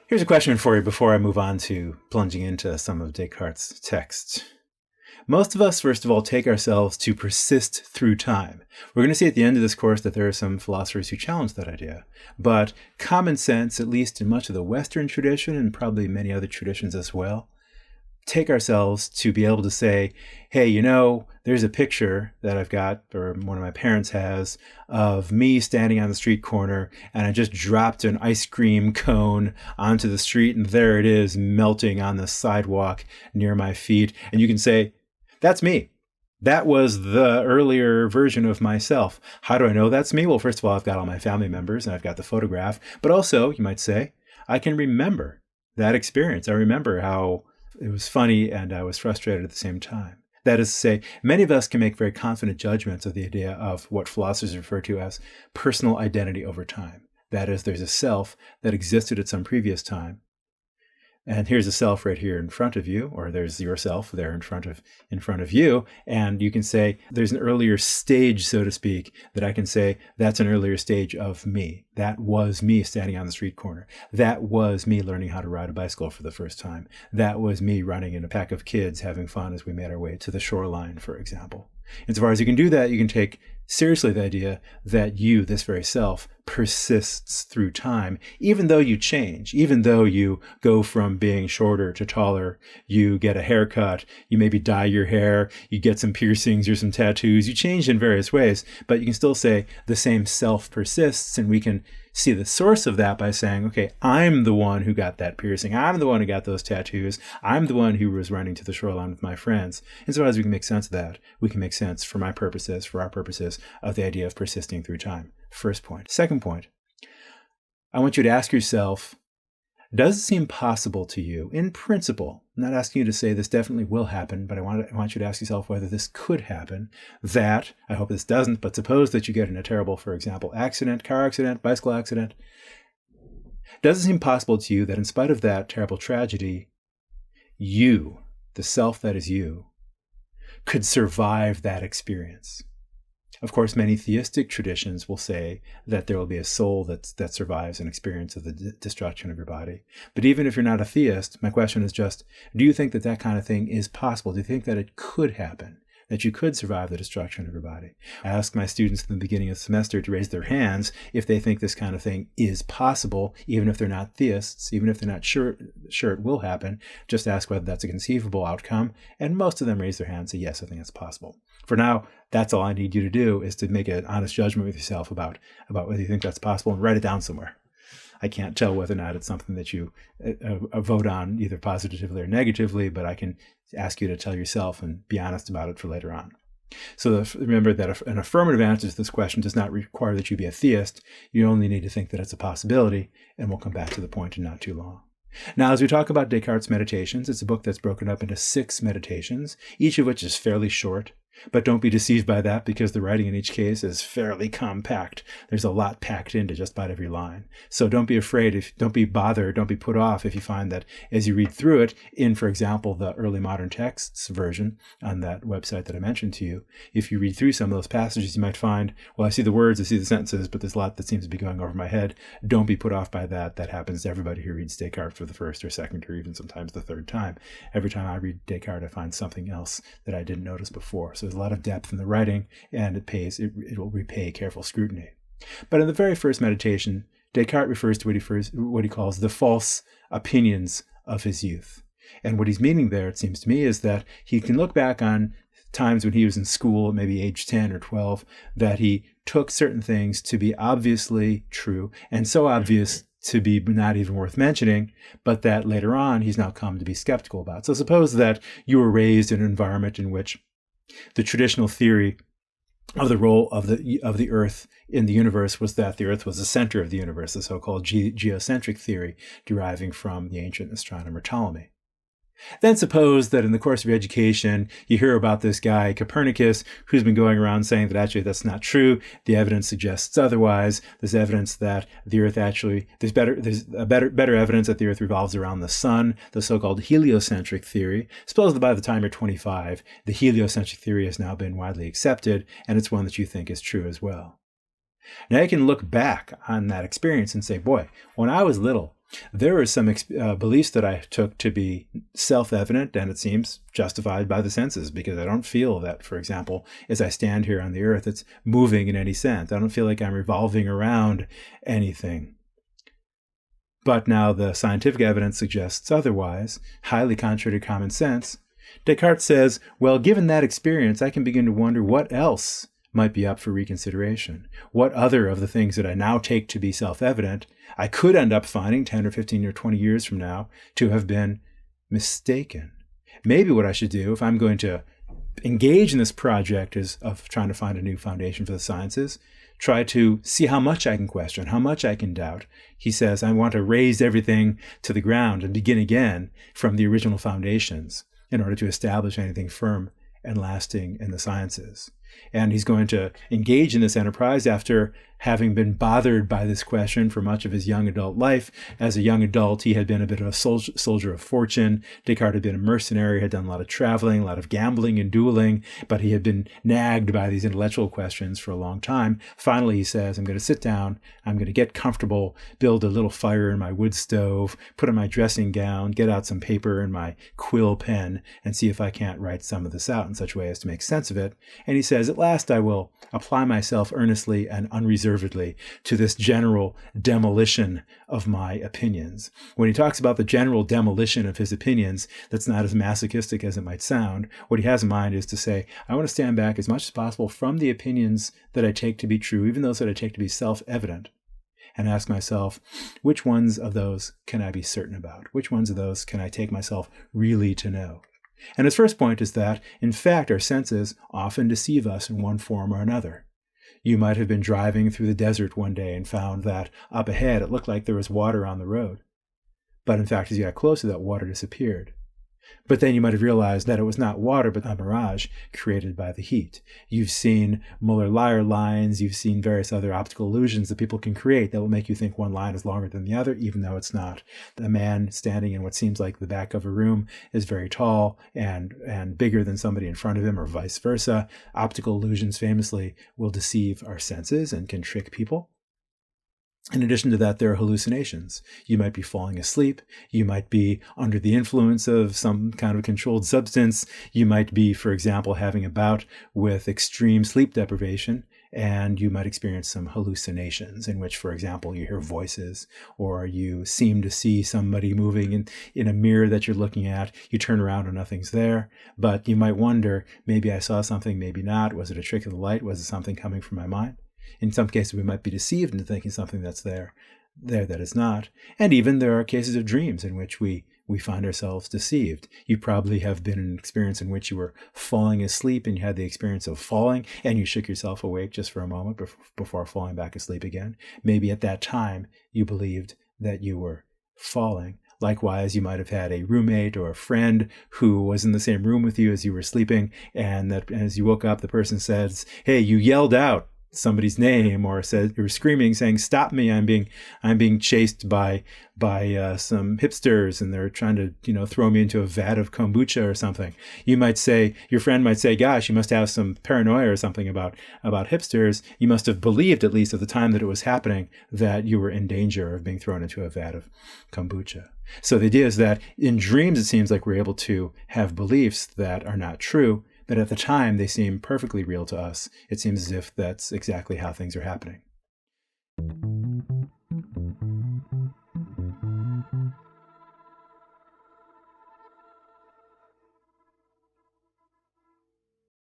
Here's a question for you before I move on to plunging into some of Descartes' texts. Most of us, first of all, take ourselves to persist through time. We're going to see at the end of this course that there are some philosophers who challenge that idea. But common sense, at least in much of the Western tradition and probably many other traditions as well, take ourselves to be able to say, hey, there's a picture that I've got, or one of my parents has, of me standing on the street corner, and I just dropped an ice cream cone onto the street, and there it is melting on the sidewalk near my feet. And you can say, that's me. That was the earlier version of myself. How do I know that's me? Well, first of all, I've got all my family members, and I've got the photograph. But also, you might say, I can remember that experience. I remember how it was funny and I was frustrated at the same time. That is to say, many of us can make very confident judgments of the idea of what philosophers refer to as personal identity over time. That is, there's a self that existed at some previous time. And here's a self right here in front of you, or there's yourself there in front of you. And you can say there's an earlier stage, so to speak, that I can say that's an earlier stage of me. That was me standing on the street corner. That was me learning how to ride a bicycle for the first time. That was me running in a pack of kids having fun as we made our way to the shoreline, for example. Insofar as you can do that, you can take seriously the idea that you, this very self, persists through time, even though you change, even though you go from being shorter to taller, you get a haircut, you maybe dye your hair, you get some piercings or some tattoos, you change in various ways, but you can still say the same self persists, and we can see the source of that by saying, okay, I'm the one who got that piercing. I'm the one who got those tattoos. I'm the one who was running to the shoreline with my friends. And so as we can make sense of that, we can make sense for my purposes, for our purposes, of the idea of persisting through time. First point. Second point, I want you to ask yourself, does it seem possible to you, in principle, I'm not asking you to say this definitely will happen, but I want you to ask yourself whether this could happen, that, I hope this doesn't, but suppose that you get in a terrible, for example, accident, car accident, bicycle accident. Does it seem possible to you that in spite of that terrible tragedy, you, the self that is you, could survive that experience? Of course, many theistic traditions will say that there will be a soul that survives an experience of the destruction of your body. But even if you're not a theist, my question is just, do you think that that kind of thing is possible? Do you think that it could happen, that you could survive the destruction of your body? I ask my students in the beginning of the semester to raise their hands if they think this kind of thing is possible, even if they're not theists, even if they're not sure it will happen. Just ask whether that's a conceivable outcome. And most of them raise their hands and say, yes, I think it's possible. For now, that's all I need you to do, is to make an honest judgment with yourself about whether you think that's possible, and write it down somewhere. I can't tell whether or not it's something that you vote on either positively or negatively, but I can ask you to tell yourself and be honest about it for later on. So remember that an affirmative answer to this question does not require that you be a theist. You only need to think that it's a possibility, and we'll come back to the point in not too long. Now, as we talk about Descartes' Meditations, it's a book that's broken up into 6 meditations, each of which is fairly short. But don't be deceived by that, because the writing in each case is fairly compact. There's a lot packed into just about every line. So don't be afraid, don't be bothered, don't be put off if you find that as you read through it, in, for example, the early modern texts version on that website that I mentioned to you, if you read through some of those passages, you might find, well, I see the words, I see the sentences, but there's a lot that seems to be going over my head. Don't be put off by that. That happens to everybody who reads Descartes for the first or second or even sometimes the third time. Every time I read Descartes, I find something else that I didn't notice before. So there's a lot of depth in the writing, and it will repay careful scrutiny. But in the very first meditation, Descartes refers to what he calls the false opinions of his youth. And what he's meaning there, it seems to me, is that he can look back on times when he was in school, maybe age 10 or 12, that he took certain things to be obviously true, and so obvious to be not even worth mentioning, but that later on he's now come to be skeptical about. So suppose that you were raised in an environment in which the traditional theory of the role of the Earth in the universe was that the Earth was the center of the universe, the so-called geocentric theory deriving from the ancient astronomer Ptolemy. Then suppose that in the course of your education, you hear about this guy, Copernicus, who's been going around saying that actually that's not true. The evidence suggests otherwise. There's evidence that the Earth actually, there's better evidence that the Earth revolves around the sun, the so-called heliocentric theory. Suppose that by the time you're 25, the heliocentric theory has now been widely accepted, and it's one that you think is true as well. Now you can look back on that experience and say, boy, when I was little, There are some beliefs that I took to be self-evident, and it seems justified by the senses, because I don't feel that, for example, as I stand here on the earth, it's moving in any sense. I don't feel like I'm revolving around anything. But now the scientific evidence suggests otherwise, highly contrary to common sense. Descartes says, well, given that experience, I can begin to wonder what else might be up for reconsideration. What other of the things that I now take to be self-evident I could end up finding 10 or 15 or 20 years from now to have been mistaken. Maybe what I should do if I'm going to engage in this project of trying to find a new foundation for the sciences, try to see how much I can question, how much I can doubt. He says, I want to raise everything to the ground and begin again from the original foundations in order to establish anything firm and lasting in the sciences. And he's going to engage in this enterprise after having been bothered by this question for much of his young adult life. As a young adult, he had been a bit of a soldier of fortune. Descartes had been a mercenary, had done a lot of traveling, a lot of gambling and dueling, but he had been nagged by these intellectual questions for a long time. Finally, he says, I'm going to sit down, I'm going to get comfortable, build a little fire in my wood stove, put on my dressing gown, get out some paper and my quill pen, and see if I can't write some of this out in such a way as to make sense of it. And he says, at last I will apply myself earnestly and unreservedly to this general demolition of my opinions. When he talks about the general demolition of his opinions, that's not as masochistic as it might sound. What he has in mind is to say, I want to stand back as much as possible from the opinions that I take to be true, even those that I take to be self-evident, and ask myself, which ones of those can I be certain about? Which ones of those can I take myself really to know? And his first point is that, in fact, our senses often deceive us in one form or another. You might have been driving through the desert one day and found that up ahead it looked like there was water on the road. But in fact, as you got closer, that water disappeared. But then you might have realized that it was not water, but a mirage created by the heat. You've seen Muller-Lyer lines, you've seen various other optical illusions that people can create that will make you think one line is longer than the other, even though it's not. A man standing in what seems like the back of a room is very tall and bigger than somebody in front of him, or vice versa. Optical illusions famously will deceive our senses and can trick people. In addition to that, there are hallucinations. You might be falling asleep. You might be under the influence of some kind of controlled substance. You might be, for example, having a bout with extreme sleep deprivation, and you might experience some hallucinations in which, for example, you hear voices, or you seem to see somebody moving in a mirror that you're looking at. You turn around and nothing's there, but you might wonder, maybe I saw something, maybe not. Was it a trick of the light? Was it something coming from my mind? In some cases, we might be deceived into thinking something that's there that is not. And even there are cases of dreams in which we find ourselves deceived. You probably have been in an experience in which you were falling asleep and you had the experience of falling and you shook yourself awake just for a moment before falling back asleep again. Maybe at that time you believed that you were falling. Likewise, you might have had a roommate or a friend who was in the same room with you as you were sleeping, and that as you woke up, the person says, hey, you yelled out somebody's name, or said you were screaming, saying, "Stop me! I'm being chased by some hipsters, and they're trying to throw me into a vat of kombucha or something." You might say, your friend might say, "Gosh, you must have some paranoia or something about hipsters. You must have believed, at least at the time that it was happening, that you were in danger of being thrown into a vat of kombucha." So the idea is that in dreams, it seems like we're able to have beliefs that are not true, but at the time they seem perfectly real to us. It seems as if that's exactly how things are happening.